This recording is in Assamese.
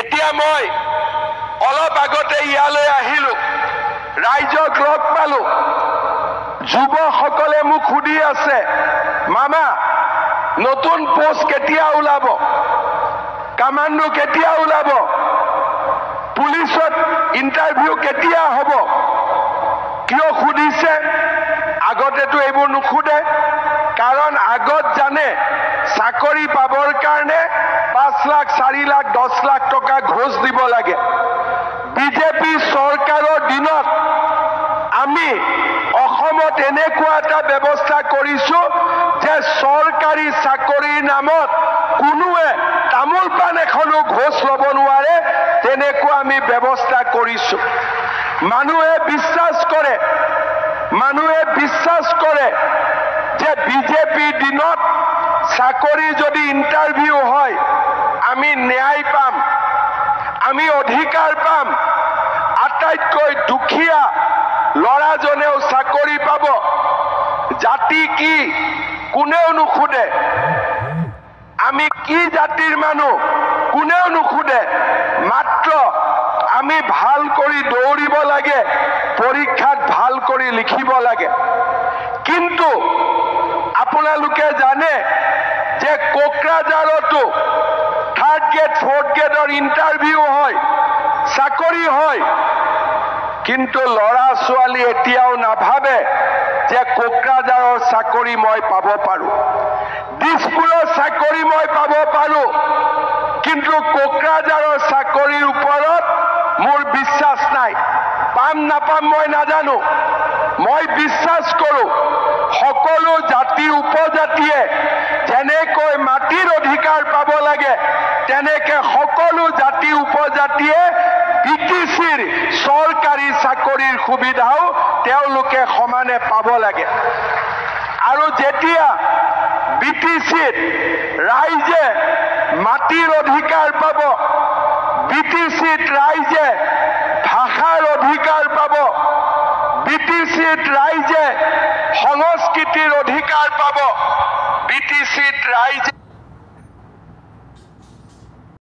এতিয়া মই অলপ আগতে ইয়ালৈ আহিলো, ৰাইজক লগ পালো। যুৱসকলে মোক সুধি আছে, মামা নতুন পোষ্ট কেতিয়া ওলাব, কামাণ্ডো কেতিয়া ওলাব, পুলিচত ইণ্টাৰভিউ কেতিয়া হ'ব? কিয় সুধিছে? আগতেতো এইবোৰ নুসুধে, কাৰণ আগত জানে চাকৰি পাবৰ কাৰণে 5 লাখ 4 লাখ 10 লাখ টকা ঘোষ দিব লাগে। বিজেপি চৰকাৰৰ দিনত আমি অসমত এনেকুৱা এটা ব্যৱস্থা কৰিছো যে চৰকাৰী চাকৰিৰ নামত কোনোৱে তামোল পাণ এখনো ঘোষ ল'ব নোৱাৰে, তেনেকুৱা আমি ব্যৱস্থা কৰিছো। মানুহে বিশ্বাস কৰে যে বিজেপিৰ দিনত চাকৰি যদি ইণ্টাৰভিউ হয় আমি ন্যায় পাম, আমি অধিকাৰ পাম, আটাইতকৈ দুখীয়া ল'ৰাজনেও চাকৰি পাব। জাতি কি কোনেও নুসুধে, আমি কি জাতিৰ মানুহ কোনেও নুসুধে, মাত্ৰ আমি ভাল কৰি দৌৰিব লাগে, পৰীক্ষাত ভাল কৰি লিখিব লাগে। কিন্তু আপোনালোকে জানে যে কোকৰাঝাৰতো 3rd গ্ৰেড 4th গ্ৰেডৰ ইণ্টাৰভিউ হয়, চাকৰি হয়, কিন্তু ল'ৰা ছোৱালী এতিয়াও নাভাবে যে কোকৰাঝাৰৰ চাকৰি মই পাব পাৰো, দিছপুৰৰ চাকৰি মই পাব পাৰো, কিন্তু কোকৰাঝাৰৰ চাকৰিৰ ওপৰত মোৰ বিশ্বাস নাই। পাম নাপাম মই নাজানো, মই বিশ্বাস কৰো সকলো জাতি উপজাতিয়ে যেনেকৈ মাটিৰ অধিকাৰ পাব লাগে, তেনেকে সকলো জাতি উপজাতিয়ে বিটিচিৰ চৰকাৰী চাকৰিৰ সুবিধাও তেওঁলোকে সমানে পাব লাগে। আৰু যেতিয়া বিটিচিত ৰাইজে মাটিৰ অধিকাৰ পাব, বিটিচিত ৰাইজে ভাষাৰ অধিকাৰ পাব, বিটিচিত ৰাইজে সংস্কৃতিৰ অধিকাৰ পাব, বিটিচিত ৰাইজে